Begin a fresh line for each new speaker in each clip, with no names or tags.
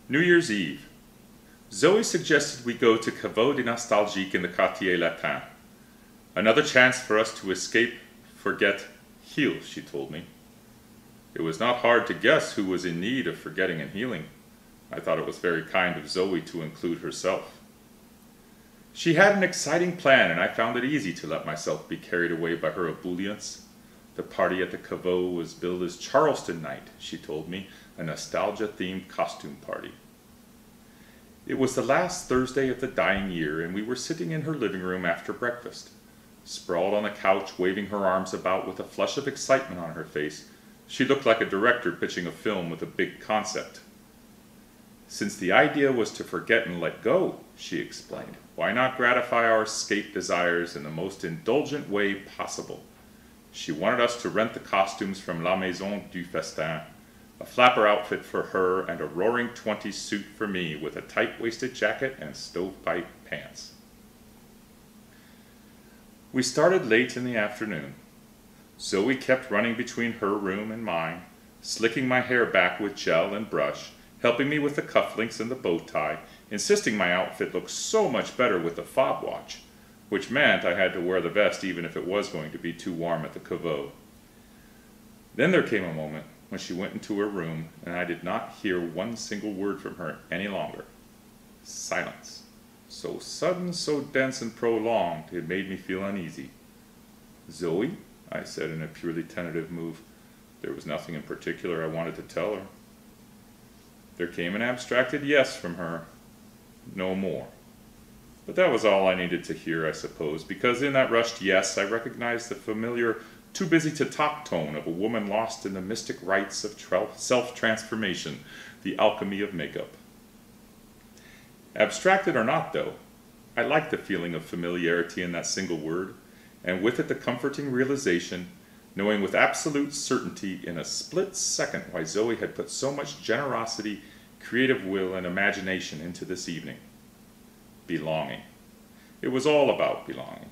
New Year's Eve. Zoe suggested we go to Caveau de Nostalgique in the Quartier Latin. Another chance for us to escape, forget, heal, she told me. It was not hard to guess who was in need of forgetting and healing. I thought it was very kind of Zoe to include herself. She had an exciting plan, and I found it easy to let myself be carried away by her ebullience. The party at the Caveau was billed as Charleston Night, she told me, a nostalgia-themed costume party. It was the last Thursday of the dying year, and we were sitting in her living room after breakfast. Sprawled on the couch, waving her arms about with a flush of excitement on her face, she looked like a director pitching a film with a big concept. Since the idea was to forget and let go, she explained, why not gratify our escape desires in the most indulgent way possible? She wanted us to rent the costumes from La Maison du Festin, a flapper outfit for her and a roaring 20s suit for me with a tight-waisted jacket and stovepipe pants. We started late in the afternoon. Zoe kept running between her room and mine, slicking my hair back with gel and brush, helping me with the cufflinks and the bow tie, insisting my outfit looked so much better with the fob watch, which meant I had to wear the vest even if it was going to be too warm at the Caveau. Then there came a moment when she went into her room and I did not hear one single word from her any longer. Silence. So sudden, so dense and prolonged, it made me feel uneasy. "Zoe?" I said in a purely tentative move. There was nothing in particular I wanted to tell her. There came an abstracted yes from her. No more. But that was all I needed to hear, I suppose, because in that rushed yes I recognized the familiar too busy to talk tone of a woman lost in the mystic rites of self-transformation, the alchemy of makeup. Abstracted or not, though, I liked the feeling of familiarity in that single word, and with it the comforting realization, knowing with absolute certainty in a split second why Zoe had put so much generosity, creative will, and imagination into this evening. Belonging. It was all about belonging.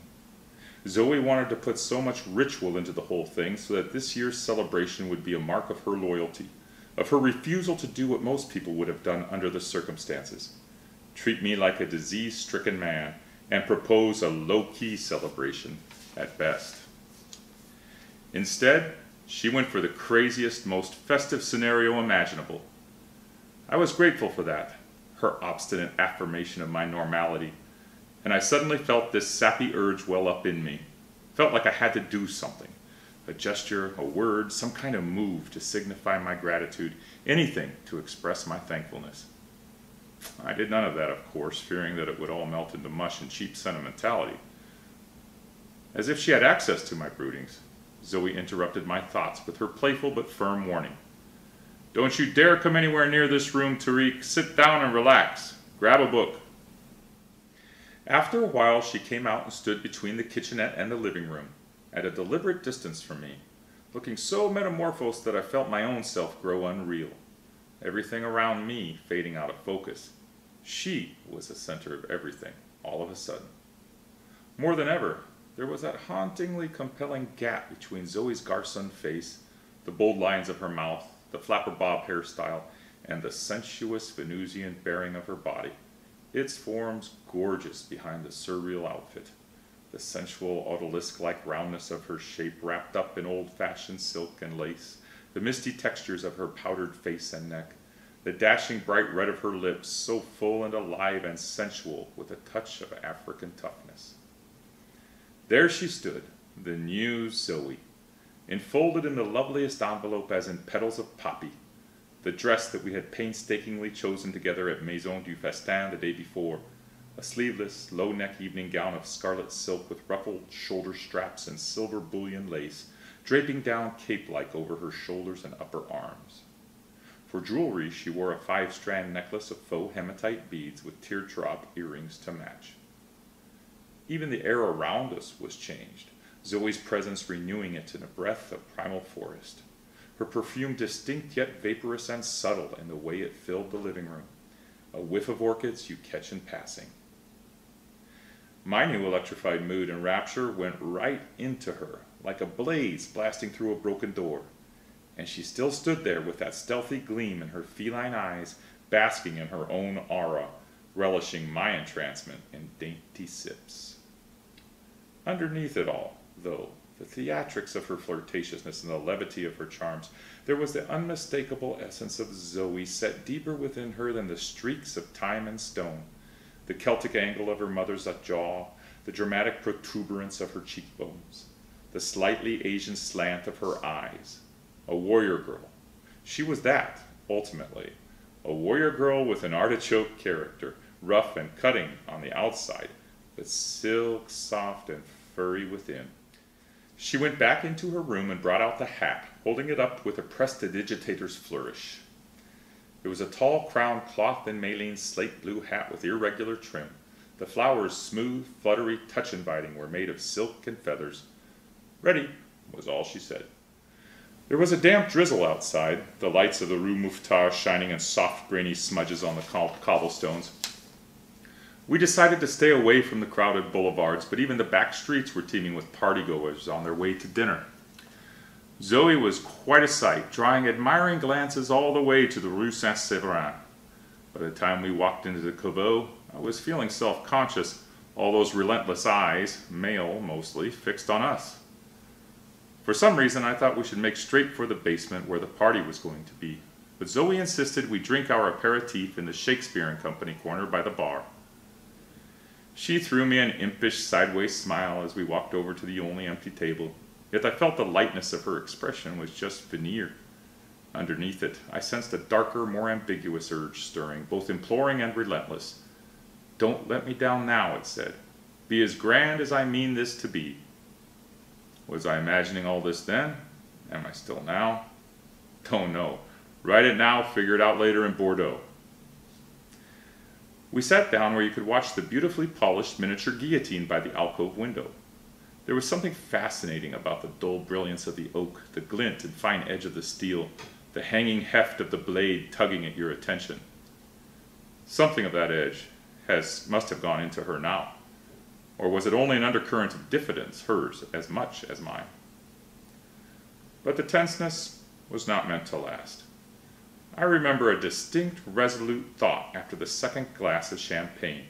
Zoe wanted to put so much ritual into the whole thing so that this year's celebration would be a mark of her loyalty, of her refusal to do what most people would have done under the circumstances. Treat me like a disease-stricken man, and propose a low-key celebration at best. Instead, she went for the craziest, most festive scenario imaginable. I was grateful for that, her obstinate affirmation of my normality, and I suddenly felt this sappy urge well up in me. Felt like I had to do something. A gesture, a word, some kind of move to signify my gratitude, anything to express my thankfulness. I did none of that, of course, fearing that it would all melt into mush and cheap sentimentality. As if she had access to my broodings, Zoe interrupted my thoughts with her playful but firm warning. "Don't you dare come anywhere near this room, Tariq. Sit down and relax. Grab a book." After a while, she came out and stood between the kitchenette and the living room, at a deliberate distance from me, looking so metamorphosed that I felt my own self grow unreal. Everything around me fading out of focus. She was the center of everything, all of a sudden. More than ever, there was that hauntingly compelling gap between Zoe's Garçon face, the bold lines of her mouth, the flapper bob hairstyle, and the sensuous Venusian bearing of her body, its forms gorgeous behind the surreal outfit, the sensual odalisque-like roundness of her shape wrapped up in old-fashioned silk and lace, the misty textures of her powdered face and neck, the dashing bright red of her lips, so full and alive and sensual with a touch of African toughness. There she stood, the new Zoe, enfolded in the loveliest envelope as in petals of poppy, the dress that we had painstakingly chosen together at Maison du Festin the day before, a sleeveless, low-neck evening gown of scarlet silk with ruffled shoulder straps and silver bullion lace, draping down cape-like over her shoulders and upper arms. For jewelry, she wore a 5-strand necklace of faux hematite beads with teardrop earrings to match. Even the air around us was changed, Zoe's presence renewing it in a breath of primal forest, her perfume distinct yet vaporous and subtle in the way it filled the living room, a whiff of orchids you catch in passing. My new electrified mood and rapture went right into her, like a blaze blasting through a broken door, and she still stood there with that stealthy gleam in her feline eyes, basking in her own aura, relishing my entrancement in dainty sips. Underneath it all, though, the theatrics of her flirtatiousness and the levity of her charms, there was the unmistakable essence of Zoe set deeper within her than the streaks of time and stone, the Celtic angle of her mother's jaw, the dramatic protuberance of her cheekbones, the slightly Asian slant of her eyes. A warrior girl. She was that, ultimately. A warrior girl with an artichoke character, rough and cutting on the outside, but silk soft and furry within. She went back into her room and brought out the hat, holding it up with a prestidigitator's flourish. It was a tall crowned cloth and maline slate blue hat with irregular trim. The flowers, smooth, fluttery, touch-inviting, were made of silk and feathers. "Ready," was all she said. There was a damp drizzle outside, the lights of the Rue Mouffetard shining in soft, grainy smudges on the cobblestones. We decided to stay away from the crowded boulevards, but even the back streets were teeming with partygoers on their way to dinner. Zoe was quite a sight, drawing admiring glances all the way to the Rue Saint-Séverin. By the time we walked into the Caveau, I was feeling self-conscious, all those relentless eyes, male mostly, fixed on us. For some reason, I thought we should make straight for the basement where the party was going to be, but Zoe insisted we drink our aperitif in the Shakespeare and Company corner by the bar. She threw me an impish sideways smile as we walked over to the only empty table, yet I felt the lightness of her expression was just veneer. Underneath it, I sensed a darker, more ambiguous urge stirring, both imploring and relentless. "Don't let me down now," it said. "Be as grand as I mean this to be." Was I imagining all this then? Am I still now? Don't know. Write it now, figure it out later in Bordeaux. We sat down where you could watch the beautifully polished miniature guillotine by the alcove window. There was something fascinating about the dull brilliance of the oak, the glint and fine edge of the steel, the hanging heft of the blade tugging at your attention. Something of that edge must have gone into her now. Or was it only an undercurrent of diffidence, hers as much as mine? But the tenseness was not meant to last. I remember a distinct, resolute thought after the second glass of champagne.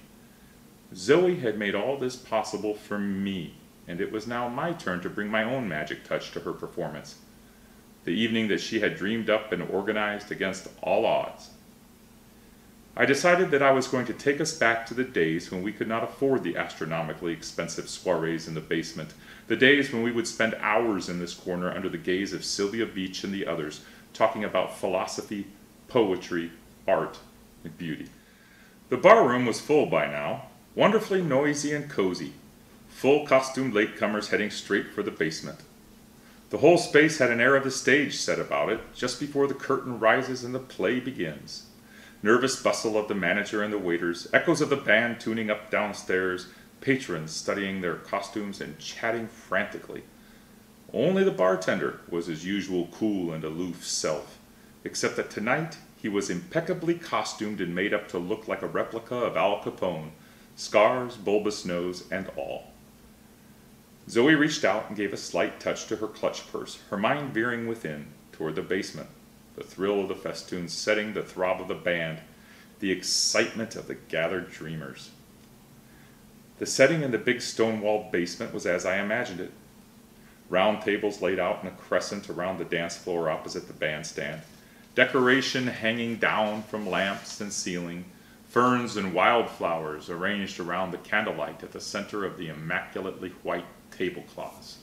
Zoe had made all this possible for me, and it was now my turn to bring my own magic touch to her performance. The evening that she had dreamed up and organized against all odds. I decided that I was going to take us back to the days when we could not afford the astronomically expensive soirees in the basement, the days when we would spend hours in this corner under the gaze of Sylvia Beach and the others, talking about philosophy, poetry, art, and beauty. The barroom was full by now, wonderfully noisy and cozy, full costumed latecomers heading straight for the basement. The whole space had an air of the stage set about it, just before the curtain rises and the play begins. Nervous bustle of the manager and the waiters, echoes of the band tuning up downstairs, patrons studying their costumes and chatting frantically. Only the bartender was his usual cool and aloof self, except that tonight he was impeccably costumed and made up to look like a replica of Al Capone, scars, bulbous nose, and all. Zoe reached out and gave a slight touch to her clutch purse, her mind veering within, toward the basement, the thrill of the festoons setting the throb of the band, the excitement of the gathered dreamers. The setting in the big stone-walled basement was as I imagined it. Round tables laid out in a crescent around the dance floor opposite the bandstand, decoration hanging down from lamps and ceiling, ferns and wildflowers arranged around the candlelight at the center of the immaculately white tablecloths.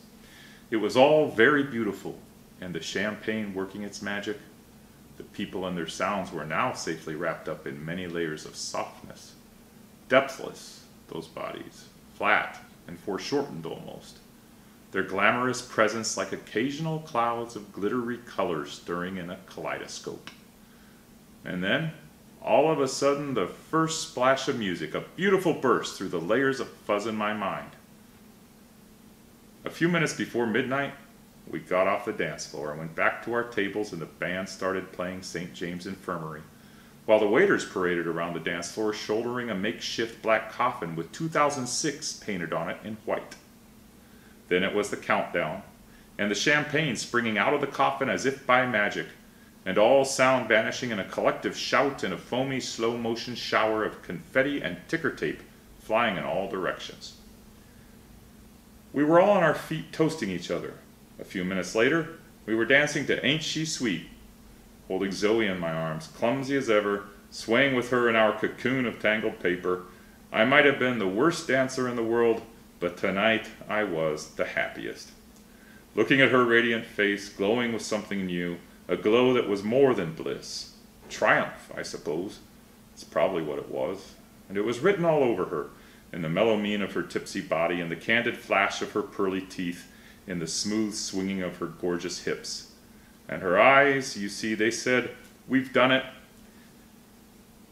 It was all very beautiful, and the champagne working its magic. The people and their sounds were now safely wrapped up in many layers of softness. Depthless, those bodies, flat and foreshortened almost. Their glamorous presence like occasional clouds of glittery color stirring in a kaleidoscope. And then, all of a sudden, the first splash of music, a beautiful burst through the layers of fuzz in my mind. A few minutes before midnight, we got off the dance floor and went back to our tables, and the band started playing St. James Infirmary, while the waiters paraded around the dance floor shouldering a makeshift black coffin with 2006 painted on it in white. Then it was the countdown, and the champagne springing out of the coffin as if by magic, and all sound vanishing in a collective shout and a foamy, slow-motion shower of confetti and ticker tape flying in all directions. We were all on our feet toasting each other. A few minutes later, we were dancing to Ain't She Sweet, holding Zoe in my arms, clumsy as ever, swaying with her in our cocoon of tangled paper. I might have been the worst dancer in the world, but tonight I was the happiest. Looking at her radiant face, glowing with something new, a glow that was more than bliss. Triumph, I suppose. It's probably what it was. And it was written all over her, in the mellow mien of her tipsy body, in the candid flash of her pearly teeth, in the smooth swinging of her gorgeous hips. And her eyes, you see, they said, "We've done it.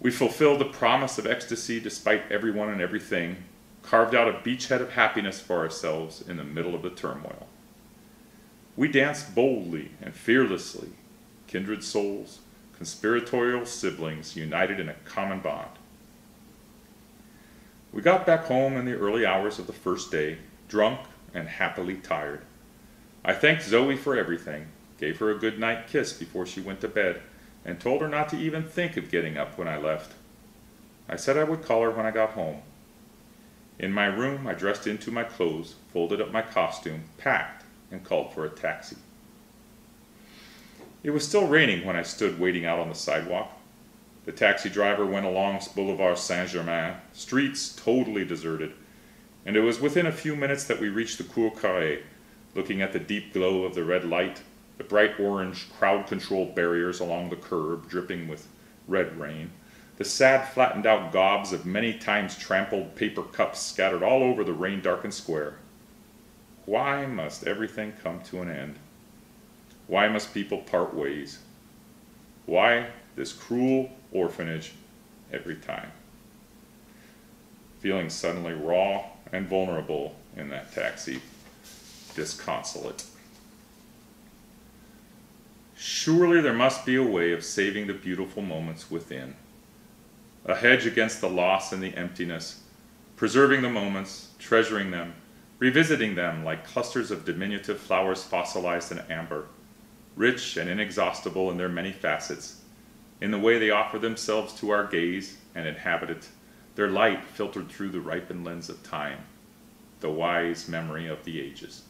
We fulfilled the promise of ecstasy despite everyone and everything, carved out a beachhead of happiness for ourselves in the middle of the turmoil." We danced boldly and fearlessly, kindred souls, conspiratorial siblings united in a common bond. We got back home in the early hours of the first day, drunk and happily tired. I thanked Zoe for everything, gave her a good night kiss before she went to bed, and told her not to even think of getting up when I left. I said I would call her when I got home. In my room, I dressed into my clothes, folded up my costume, packed, and called for a taxi. It was still raining when I stood waiting out on the sidewalk. The taxi driver went along Boulevard Saint-Germain, streets totally deserted, and it was within a few minutes that we reached the Cour Carrée, looking at the deep glow of the red light, the bright orange crowd-control barriers along the curb dripping with red rain, the sad flattened-out gobs of many times trampled paper cups scattered all over the rain-darkened square. Why must everything come to an end? Why must people part ways? Why this cruel orphanage every time? Feeling suddenly raw and vulnerable in that taxi, disconsolate. Surely there must be a way of saving the beautiful moments within. A hedge against the loss and the emptiness, preserving the moments, treasuring them, revisiting them like clusters of diminutive flowers fossilized in amber, rich and inexhaustible in their many facets, in the way they offer themselves to our gaze and inhabit it, their light filtered through the ripened lens of time, the wise memory of the ages.